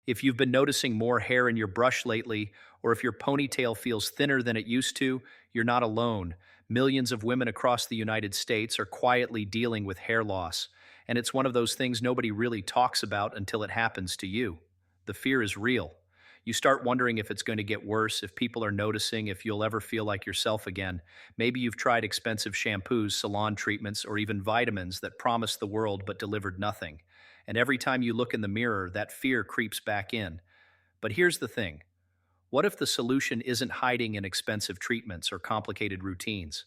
If you've been noticing more hair in your brush lately, or if your ponytail feels thinner than it used to, you're not alone. Millions of women across the United States are quietly dealing with hair loss, and it's one of those things nobody really talks about until it happens to you. The fear is real. You start wondering if it's going to get worse, if people are noticing, if you'll ever feel like yourself again. Maybe you've tried expensive shampoos, salon treatments, or even vitamins that promised the world but delivered nothing. And every time you look in the mirror, that fear creeps back in. But here's the thing. What if the solution isn't hiding in expensive treatments or complicated routines?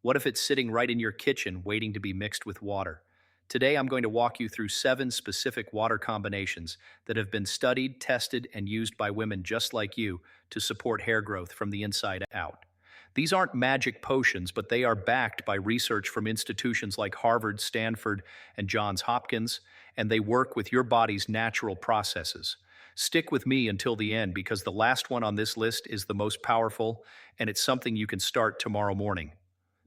What if it's sitting right in your kitchen waiting to be mixed with water? Today, I'm going to walk you through 7 specific water combinations that have been studied, tested, and used by women just like you to support hair growth from the inside out. These aren't magic potions, but they are backed by research from institutions like Harvard, Stanford, and Johns Hopkins, and they work with your body's natural processes. Stick with me until the end because the last one on this list is the most powerful, and it's something you can start tomorrow morning.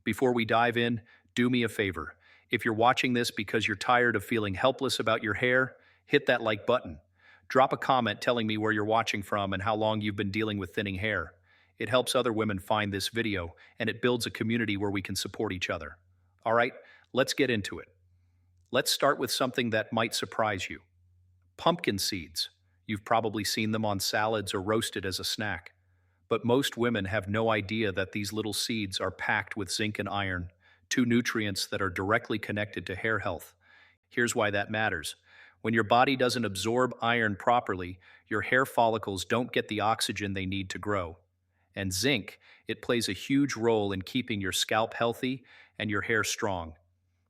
Before we dive in, do me a favor. If you're watching this because you're tired of feeling helpless about your hair, hit that like button. Drop a comment telling me where you're watching from and how long you've been dealing with thinning hair. It helps other women find this video, and it builds a community where we can support each other. All right, let's get into it. Let's start with something that might surprise you. Pumpkin seeds. You've probably seen them on salads or roasted as a snack. But most women have no idea that these little seeds are packed with zinc and iron, 2 nutrients that are directly connected to hair health. Here's why that matters. When your body doesn't absorb iron properly, your hair follicles don't get the oxygen they need to grow. And zinc, it plays a huge role in keeping your scalp healthy and your hair strong.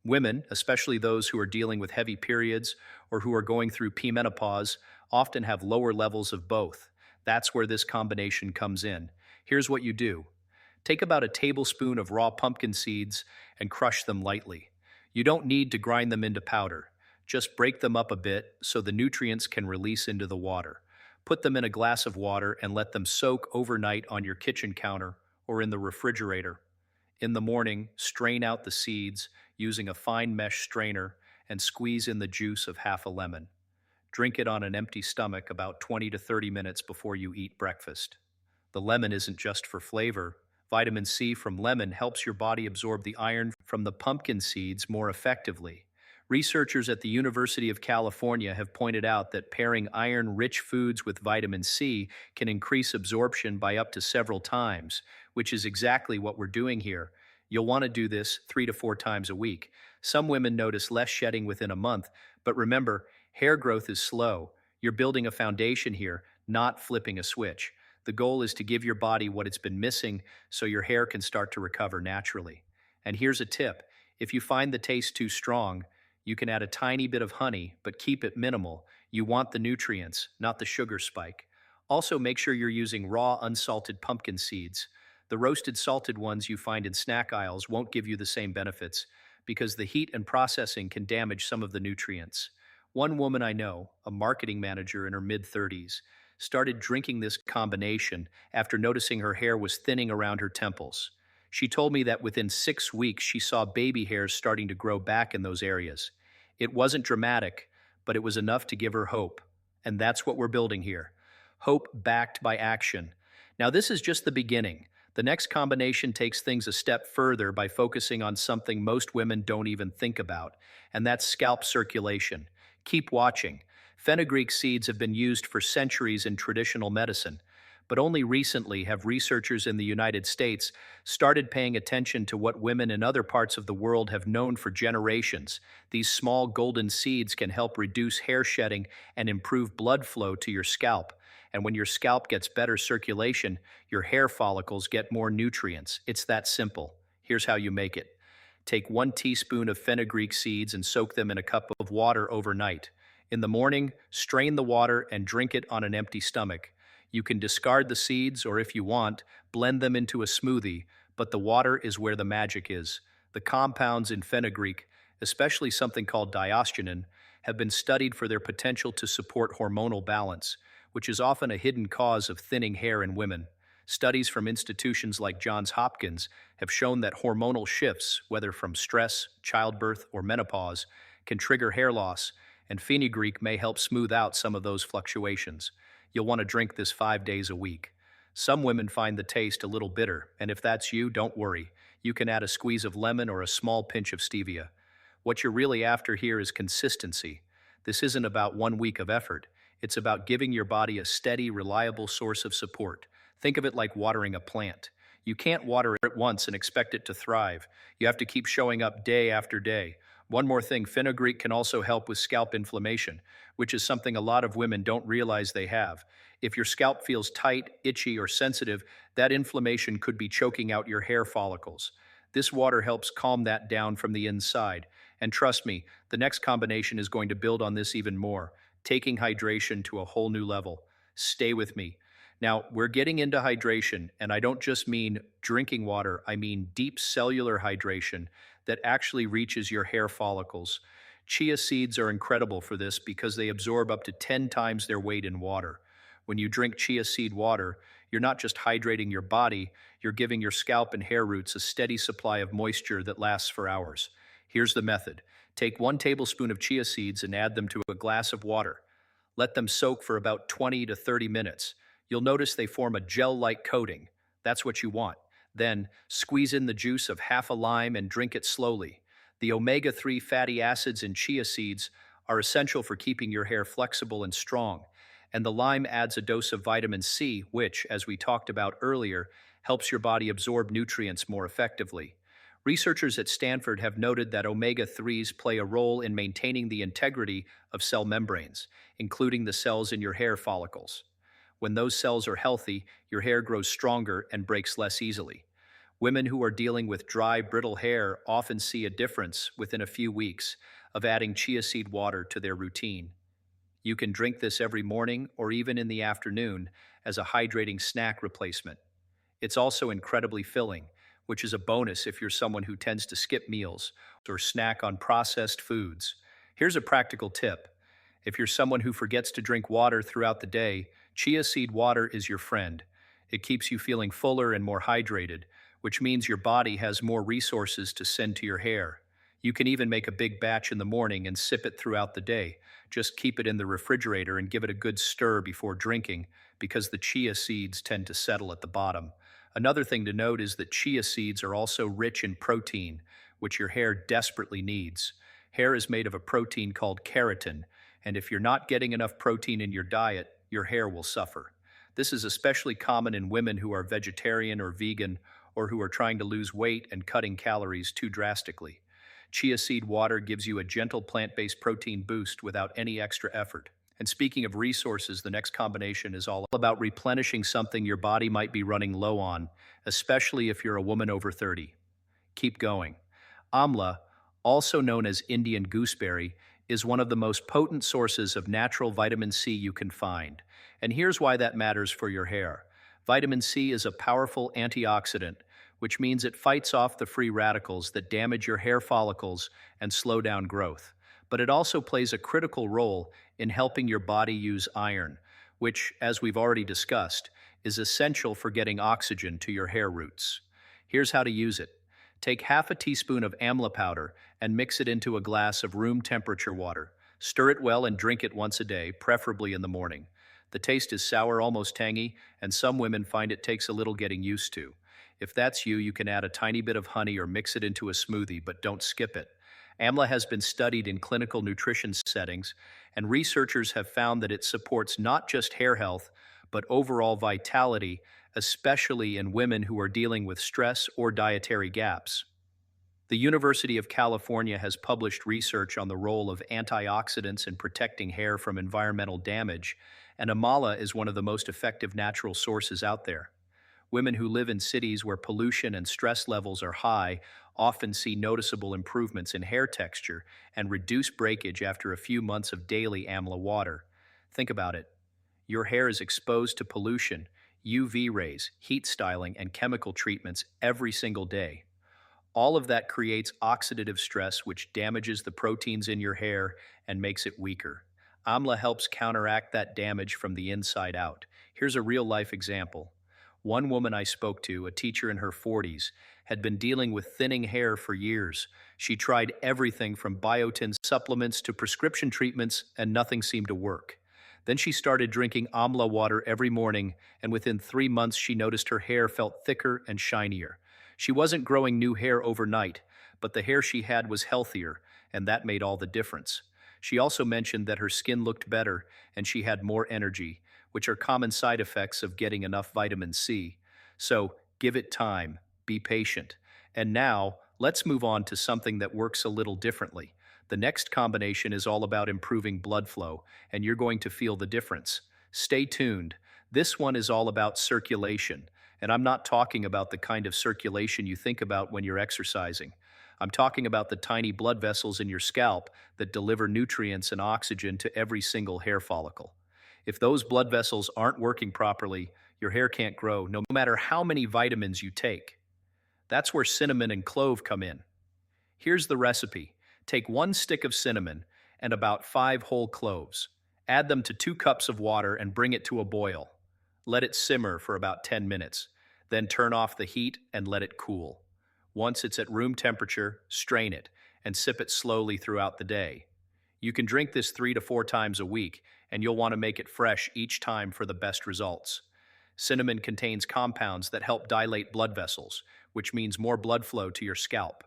Women, especially those who are dealing with heavy periods or who are going through menopause, often have lower levels of both. That's where this combination comes in. Here's what you do. Take about a tablespoon of raw pumpkin seeds and crush them lightly. You don't need to grind them into powder. Just break them up a bit so the nutrients can release into the water. Put them in a glass of water and let them soak overnight on your kitchen counter or in the refrigerator. In the morning, strain out the seeds using a fine mesh strainer and squeeze in the juice of half a lemon. Drink it on an empty stomach about 20 to 30 minutes before you eat breakfast. The lemon isn't just for flavor. Vitamin C from lemon helps your body absorb the iron from the pumpkin seeds more effectively. Researchers at the University of California have pointed out that pairing iron-rich foods with vitamin C can increase absorption by up to several times, which is exactly what we're doing here. You'll want to do this 3 to 4 times a week. Some women notice less shedding within a month, but remember, hair growth is slow. You're building a foundation here, not flipping a switch. The goal is to give your body what it's been missing so your hair can start to recover naturally. And here's a tip. If you find the taste too strong, you can add a tiny bit of honey, but keep it minimal. You want the nutrients, not the sugar spike. Also, make sure you're using raw, unsalted pumpkin seeds. The roasted salted ones you find in snack aisles won't give you the same benefits because the heat and processing can damage some of the nutrients. One woman I know, a marketing manager in her mid-30s, started drinking this combination after noticing her hair was thinning around her temples. She told me that within 6 weeks she saw baby hairs starting to grow back in those areas. It wasn't dramatic, but it was enough to give her hope. And that's what we're building here. Hope backed by action. Now this is just the beginning. The next combination takes things a step further by focusing on something most women don't even think about, and that's scalp circulation. Keep watching. Fenugreek seeds have been used for centuries in traditional medicine, but only recently have researchers in the United States started paying attention to what women in other parts of the world have known for generations. These small golden seeds can help reduce hair shedding and improve blood flow to your scalp. And when your scalp gets better circulation, your hair follicles get more nutrients. It's that simple. Here's how you make it. Take 1 teaspoon of fenugreek seeds and soak them in a cup of water overnight. In the morning, strain the water and drink it on an empty stomach. You can discard the seeds or, if you want, blend them into a smoothie, but the water is where the magic is. The compounds in fenugreek, especially something called diosgenin, have been studied for their potential to support hormonal balance, which is often a hidden cause of thinning hair in women. Studies from institutions like Johns Hopkins have shown that hormonal shifts, whether from stress, childbirth, or menopause, can trigger hair loss, and fenugreek may help smooth out some of those fluctuations. You'll want to drink this 5 days a week. Some women find the taste a little bitter, and if that's you, don't worry. You can add a squeeze of lemon or a small pinch of stevia. What you're really after here is consistency. This isn't about 1 week of effort. It's about giving your body a steady, reliable source of support. Think of it like watering a plant. You can't water it once and expect it to thrive. You have to keep showing up day after day. One more thing, fenugreek can also help with scalp inflammation, which is something a lot of women don't realize they have. If your scalp feels tight, itchy, or sensitive, that inflammation could be choking out your hair follicles. This water helps calm that down from the inside. And trust me, the next combination is going to build on this even more, taking hydration to a whole new level. Stay with me. Now, we're getting into hydration, and I don't just mean drinking water, I mean deep cellular hydration that actually reaches your hair follicles. Chia seeds are incredible for this because they absorb up to 10 times their weight in water. When you drink chia seed water, you're not just hydrating your body, you're giving your scalp and hair roots a steady supply of moisture that lasts for hours. Here's the method. Take 1 tablespoon of chia seeds and add them to a glass of water. Let them soak for about 20 to 30 minutes. You'll notice they form a gel-like coating. That's what you want. Then, squeeze in the juice of half a lime and drink it slowly. The omega-3 fatty acids in chia seeds are essential for keeping your hair flexible and strong, and the lime adds a dose of vitamin C, which, as we talked about earlier, helps your body absorb nutrients more effectively. Researchers at Stanford have noted that omega-3s play a role in maintaining the integrity of cell membranes, including the cells in your hair follicles. When those cells are healthy, your hair grows stronger and breaks less easily. Women who are dealing with dry, brittle hair often see a difference within a few weeks of adding chia seed water to their routine. You can drink this every morning or even in the afternoon as a hydrating snack replacement. It's also incredibly filling, which is a bonus if you're someone who tends to skip meals or snack on processed foods. Here's a practical tip. If you're someone who forgets to drink water throughout the day, chia seed water is your friend. It keeps you feeling fuller and more hydrated, which means your body has more resources to send to your hair. You can even make a big batch in the morning and sip it throughout the day. Just keep it in the refrigerator and give it a good stir before drinking, because the chia seeds tend to settle at the bottom. Another thing to note is that chia seeds are also rich in protein, which your hair desperately needs. Hair is made of a protein called keratin, and if you're not getting enough protein in your diet, your hair will suffer. This is especially common in women who are vegetarian or vegan, or who are trying to lose weight and cutting calories too drastically. Chia seed water gives you a gentle plant-based protein boost without any extra effort. And speaking of resources, the next combination is all about replenishing something your body might be running low on, especially if you're a woman over 30. Keep going. Amla, also known as Indian gooseberry, is one of the most potent sources of natural vitamin C you can find. And here's why that matters for your hair. Vitamin C is a powerful antioxidant, which means it fights off the free radicals that damage your hair follicles and slow down growth. But it also plays a critical role in helping your body use iron, which, as we've already discussed, is essential for getting oxygen to your hair roots. Here's how to use it. Take half a teaspoon of amla powder and mix it into a glass of room temperature water. Stir it well and drink it once a day, preferably in the morning. The taste is sour, almost tangy, and some women find it takes a little getting used to. If that's you, you can add a tiny bit of honey or mix it into a smoothie, but don't skip it. Amla has been studied in clinical nutrition settings, and researchers have found that it supports not just hair health, but overall vitality, especially in women who are dealing with stress or dietary gaps. The University of California has published research on the role of antioxidants in protecting hair from environmental damage, and amla is one of the most effective natural sources out there. Women who live in cities where pollution and stress levels are high often see noticeable improvements in hair texture and reduced breakage after a few months of daily amla water. Think about it. Your hair is exposed to pollution, UV rays, heat styling, and chemical treatments every single day. All of that creates oxidative stress, which damages the proteins in your hair and makes it weaker. Amla helps counteract that damage from the inside out. Here's a real-life example. One woman I spoke to, a teacher in her 40s, had been dealing with thinning hair for years. She tried everything from biotin supplements to prescription treatments, and nothing seemed to work. Then she started drinking amla water every morning, and within 3 months she noticed her hair felt thicker and shinier. She wasn't growing new hair overnight, but the hair she had was healthier, and that made all the difference. She also mentioned that her skin looked better and she had more energy, which are common side effects of getting enough vitamin C. So, give it time, be patient. And now, let's move on to something that works a little differently. The next combination is all about improving blood flow, and you're going to feel the difference. Stay tuned. This one is all about circulation, and I'm not talking about the kind of circulation you think about when you're exercising. I'm talking about the tiny blood vessels in your scalp that deliver nutrients and oxygen to every single hair follicle. If those blood vessels aren't working properly, your hair can't grow no matter how many vitamins you take. That's where cinnamon and clove come in. Here's the recipe. Take 1 stick of cinnamon and about 5 whole cloves. Add them to 2 cups of water and bring it to a boil. Let it simmer for about 10 minutes. Then turn off the heat and let it cool. Once it's at room temperature, strain it and sip it slowly throughout the day. You can drink this 3 to 4 times a week, and you'll want to make it fresh each time for the best results. Cinnamon contains compounds that help dilate blood vessels, which means more blood flow to your scalp.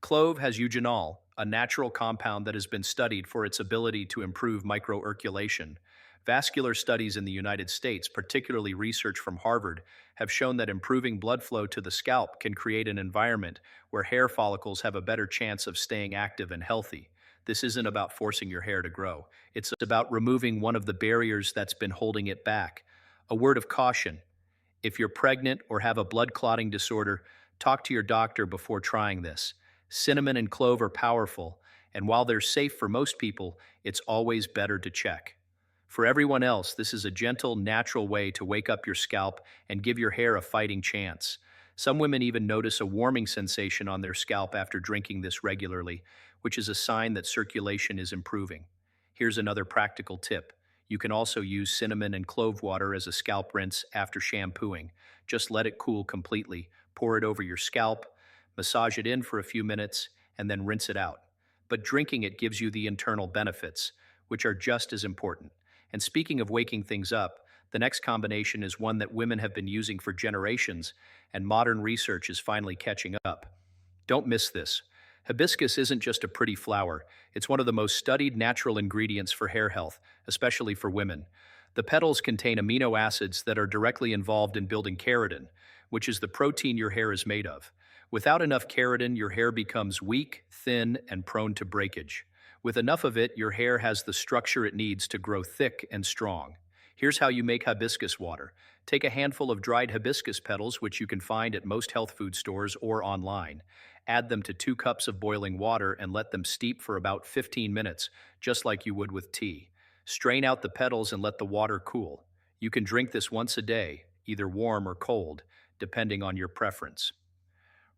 Clove has eugenol, a natural compound that has been studied for its ability to improve microirculation. Vascular studies in the United States, particularly research from Harvard, have shown that improving blood flow to the scalp can create an environment where hair follicles have a better chance of staying active and healthy. This isn't about forcing your hair to grow. It's about removing one of the barriers that's been holding it back. A word of caution. If you're pregnant or have a blood clotting disorder, talk to your doctor before trying this. Cinnamon and clove are powerful, and while they're safe for most people, it's always better to check. For everyone else, this is a gentle, natural way to wake up your scalp and give your hair a fighting chance. Some women even notice a warming sensation on their scalp after drinking this regularly, which is a sign that circulation is improving. Here's another practical tip. You can also use cinnamon and clove water as a scalp rinse after shampooing. Just let it cool completely, pour it over your scalp, massage it in for a few minutes, and then rinse it out. But drinking it gives you the internal benefits, which are just as important. And speaking of waking things up, the next combination is one that women have been using for generations, and modern research is finally catching up. Don't miss this. Hibiscus isn't just a pretty flower, it's one of the most studied natural ingredients for hair health, especially for women. The petals contain amino acids that are directly involved in building keratin, which is the protein your hair is made of. Without enough keratin, your hair becomes weak, thin, and prone to breakage. With enough of it, your hair has the structure it needs to grow thick and strong. Here's how you make hibiscus water. Take a handful of dried hibiscus petals, which you can find at most health food stores or online. Add them to 2 cups of boiling water and let them steep for about 15 minutes, just like you would with tea. Strain out the petals and let the water cool. You can drink this once a day, either warm or cold, depending on your preference.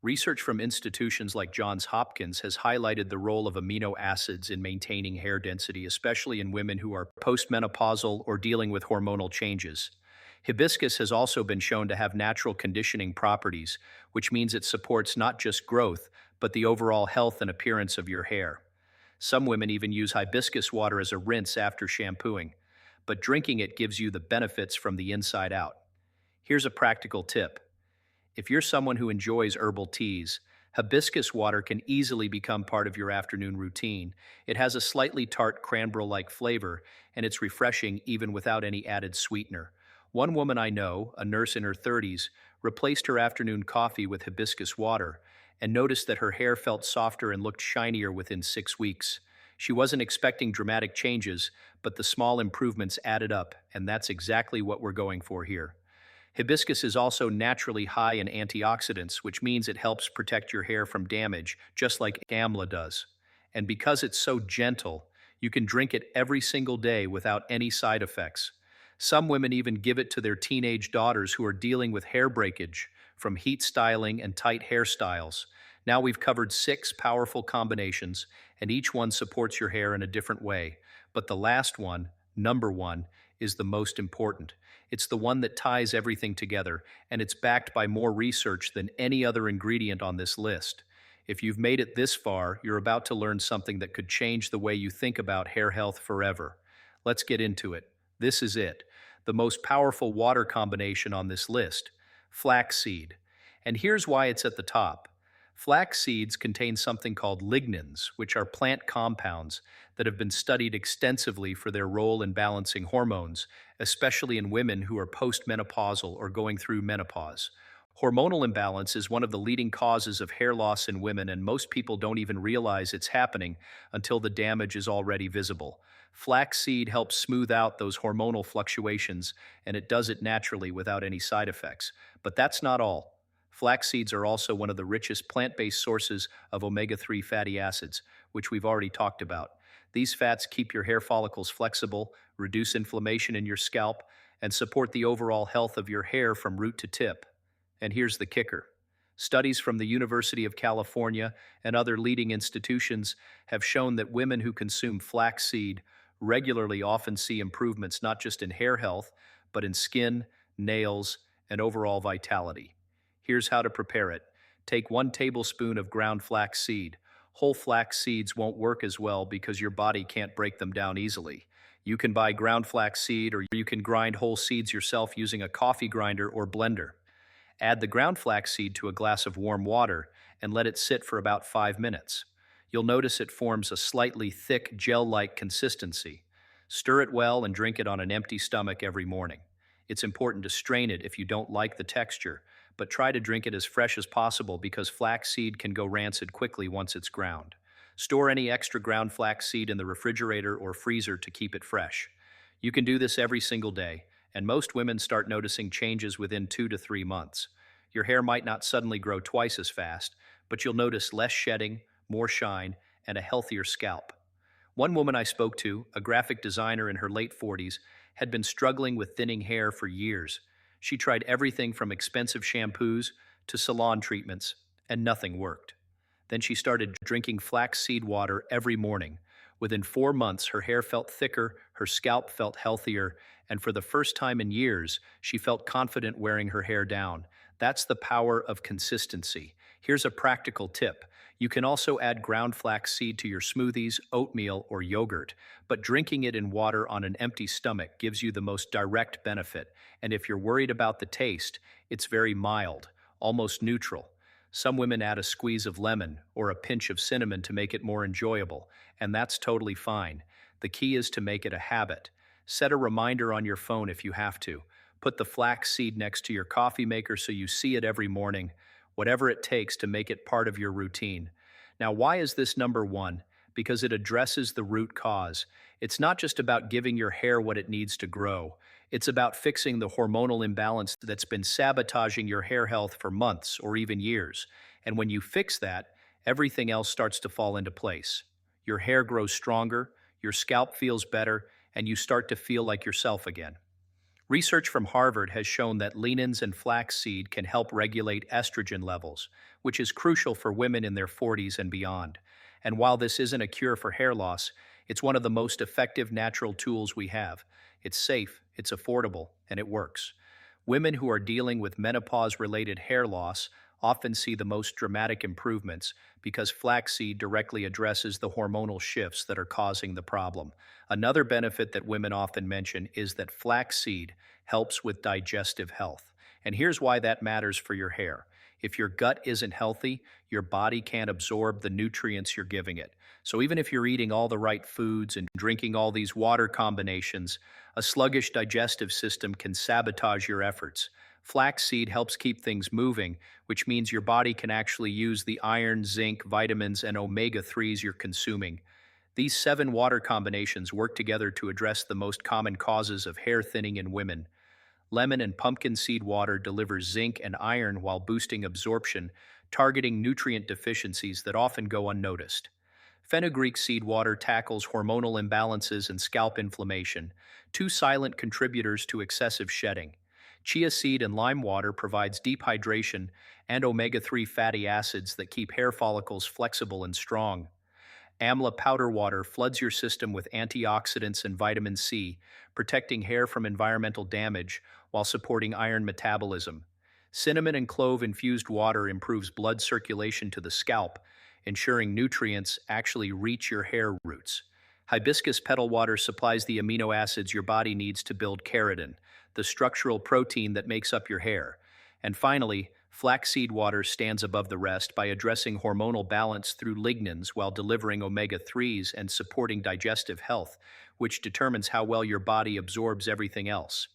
Research from institutions like Johns Hopkins has highlighted the role of amino acids in maintaining hair density, especially in women who are postmenopausal or dealing with hormonal changes. Hibiscus has also been shown to have natural conditioning properties, which means it supports not just growth, but the overall health and appearance of your hair. Some women even use hibiscus water as a rinse after shampooing, but drinking it gives you the benefits from the inside out. Here's a practical tip. If you're someone who enjoys herbal teas, hibiscus water can easily become part of your afternoon routine. It has a slightly tart cranberry-like flavor, and it's refreshing even without any added sweetener. One woman I know, a nurse in her 30s, replaced her afternoon coffee with hibiscus water and noticed that her hair felt softer and looked shinier within 6 weeks. She wasn't expecting dramatic changes, but the small improvements added up, and that's exactly what we're going for here. Hibiscus is also naturally high in antioxidants, which means it helps protect your hair from damage, just like amla does. And because it's so gentle, you can drink it every single day without any side effects. Some women even give it to their teenage daughters who are dealing with hair breakage from heat styling and tight hairstyles. Now we've covered 6 powerful combinations, and each one supports your hair in a different way. But the last one, number 1, is the most important. It's the one that ties everything together, and it's backed by more research than any other ingredient on this list. If you've made it this far, you're about to learn something that could change the way you think about hair health forever. Let's get into it. This is it. The most powerful water combination on this list, flaxseed. And here's why it's at the top. Flax seeds contain something called lignans, which are plant compounds that have been studied extensively for their role in balancing hormones, especially in women who are postmenopausal or going through menopause. Hormonal imbalance is one of the leading causes of hair loss in women, and most people don't even realize it's happening until the damage is already visible. Flaxseed helps smooth out those hormonal fluctuations, and it does it naturally without any side effects. But that's not all. Flax seeds are also one of the richest plant-based sources of omega-3 fatty acids, which we've already talked about. These fats keep your hair follicles flexible, reduce inflammation in your scalp, and support the overall health of your hair from root to tip. And here's the kicker. Studies from the University of California and other leading institutions have shown that women who consume flaxseed regularly often see improvements not just in hair health, but in skin, nails, and overall vitality. Here's how to prepare it. Take 1 tablespoon of ground flax seed. Whole flax seeds won't work as well because your body can't break them down easily. You can buy ground flax seed, or you can grind whole seeds yourself using a coffee grinder or blender. Add the ground flax seed to a glass of warm water and let it sit for about 5 minutes. You'll notice it forms a slightly thick, gel-like consistency. Stir it well and drink it on an empty stomach every morning. It's important to strain it if you don't like the texture, but try to drink it as fresh as possible because flaxseed can go rancid quickly once it's ground. Store any extra ground flaxseed in the refrigerator or freezer to keep it fresh. You can do this every single day, and most women start noticing changes within 2 to 3 months. Your hair might not suddenly grow twice as fast, but you'll notice less shedding, more shine, and a healthier scalp. One woman I spoke to, a graphic designer in her late 40s, had been struggling with thinning hair for years. She tried everything from expensive shampoos to salon treatments, and nothing worked. Then she started drinking flaxseed water every morning. Within 4 months, her hair felt thicker, her scalp felt healthier, and for the first time in years, she felt confident wearing her hair down. That's the power of consistency. Here's a practical tip. You can also add ground flax seed to your smoothies, oatmeal, or yogurt, but drinking it in water on an empty stomach gives you the most direct benefit. And if you're worried about the taste, it's very mild, almost neutral. Some women add a squeeze of lemon or a pinch of cinnamon to make it more enjoyable, and that's totally fine. The key is to make it a habit. Set a reminder on your phone if you have to. Put the flax seed next to your coffee maker so you see it every morning, whatever it takes to make it part of your routine. Now, why is this number one? Because it addresses the root cause. It's not just about giving your hair what it needs to grow. It's about fixing the hormonal imbalance that's been sabotaging your hair health for months or even years. And when you fix that, everything else starts to fall into place. Your hair grows stronger, your scalp feels better, and you start to feel like yourself again. Research from Harvard has shown that lignans and flaxseed can help regulate estrogen levels, which is crucial for women in their 40s and beyond. And while this isn't a cure for hair loss, it's one of the most effective natural tools we have. It's safe, it's affordable, and it works. Women who are dealing with menopause-related hair loss often see the most dramatic improvements because flaxseed directly addresses the hormonal shifts that are causing the problem. Another benefit that women often mention is that flaxseed helps with digestive health. And here's why that matters for your hair. If your gut isn't healthy, your body can't absorb the nutrients you're giving it. So even if you're eating all the right foods and drinking all these water combinations, a sluggish digestive system can sabotage your efforts. Flaxseed helps keep things moving, which means your body can actually use the iron, zinc, vitamins, and omega-3s you're consuming. These 7 water combinations work together to address the most common causes of hair thinning in women. Lemon and pumpkin seed water delivers zinc and iron while boosting absorption, targeting nutrient deficiencies that often go unnoticed. Fenugreek seed water tackles hormonal imbalances and scalp inflammation, 2 silent contributors to excessive shedding. Chia seed and lime water provides deep hydration and omega-3 fatty acids that keep hair follicles flexible and strong. Amla powder water floods your system with antioxidants and vitamin C, protecting hair from environmental damage while supporting iron metabolism. Cinnamon and clove infused water improves blood circulation to the scalp, ensuring nutrients actually reach your hair roots. Hibiscus petal water supplies the amino acids your body needs to build keratin, the structural protein that makes up your hair. And finally, flaxseed water stands above the rest by addressing hormonal balance through lignans while delivering omega-3s and supporting digestive health, which determines how well your body absorbs everything else.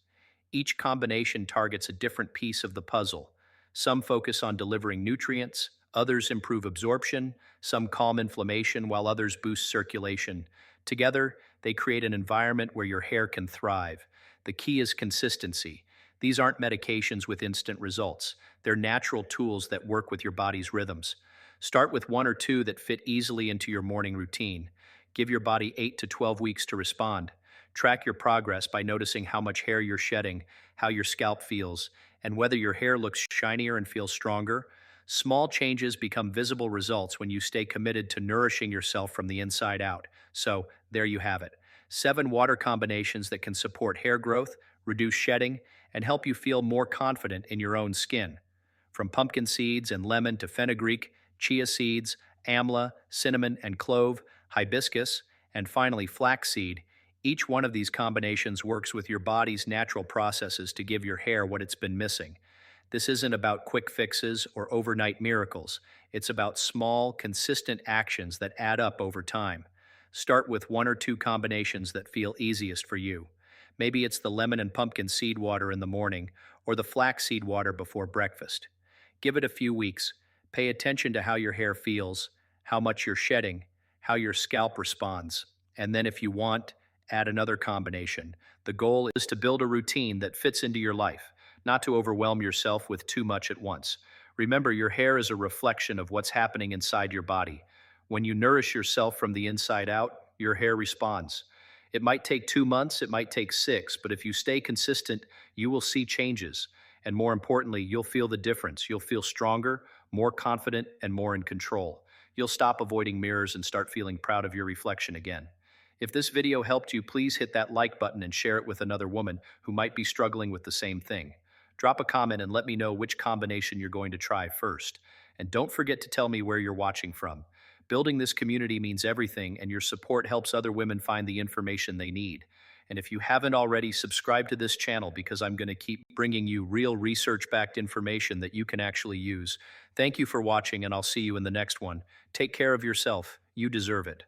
Each combination targets a different piece of the puzzle. Some focus on delivering nutrients, others improve absorption, some calm inflammation, while others boost circulation. Together, they create an environment where your hair can thrive. The key is consistency. These aren't medications with instant results. They're natural tools that work with your body's rhythms. Start with one or two that fit easily into your morning routine. Give your body 8 to 12 weeks to respond. Track your progress by noticing how much hair you're shedding, how your scalp feels, and whether your hair looks shinier and feels stronger. Small changes become visible results when you stay committed to nourishing yourself from the inside out. So, there you have it. 7 water combinations that can support hair growth, reduce shedding, and help you feel more confident in your own skin. From pumpkin seeds and lemon to fenugreek, chia seeds, amla, cinnamon and clove, hibiscus, and finally flaxseed, each one of these combinations works with your body's natural processes to give your hair what it's been missing. This isn't about quick fixes or overnight miracles. It's about small, consistent actions that add up over time. Start with one or two combinations that feel easiest for you. Maybe it's the lemon and pumpkin seed water in the morning or the flaxseed water before breakfast. Give it a few weeks. Pay attention to how your hair feels, how much you're shedding, how your scalp responds. And then if you want, add another combination. The goal is to build a routine that fits into your life, not to overwhelm yourself with too much at once. Remember, your hair is a reflection of what's happening inside your body. When you nourish yourself from the inside out, your hair responds. It might take 2 months, it might take 6, but if you stay consistent, you will see changes. And more importantly, you'll feel the difference. You'll feel stronger, more confident, and more in control. You'll stop avoiding mirrors and start feeling proud of your reflection again. If this video helped you, please hit that like button and share it with another woman who might be struggling with the same thing. Drop a comment and let me know which combination you're going to try first. And don't forget to tell me where you're watching from. Building this community means everything, and your support helps other women find the information they need. And if you haven't already, subscribe to this channel because I'm going to keep bringing you real research-backed information that you can actually use. Thank you for watching, and I'll see you in the next one. Take care of yourself. You deserve it.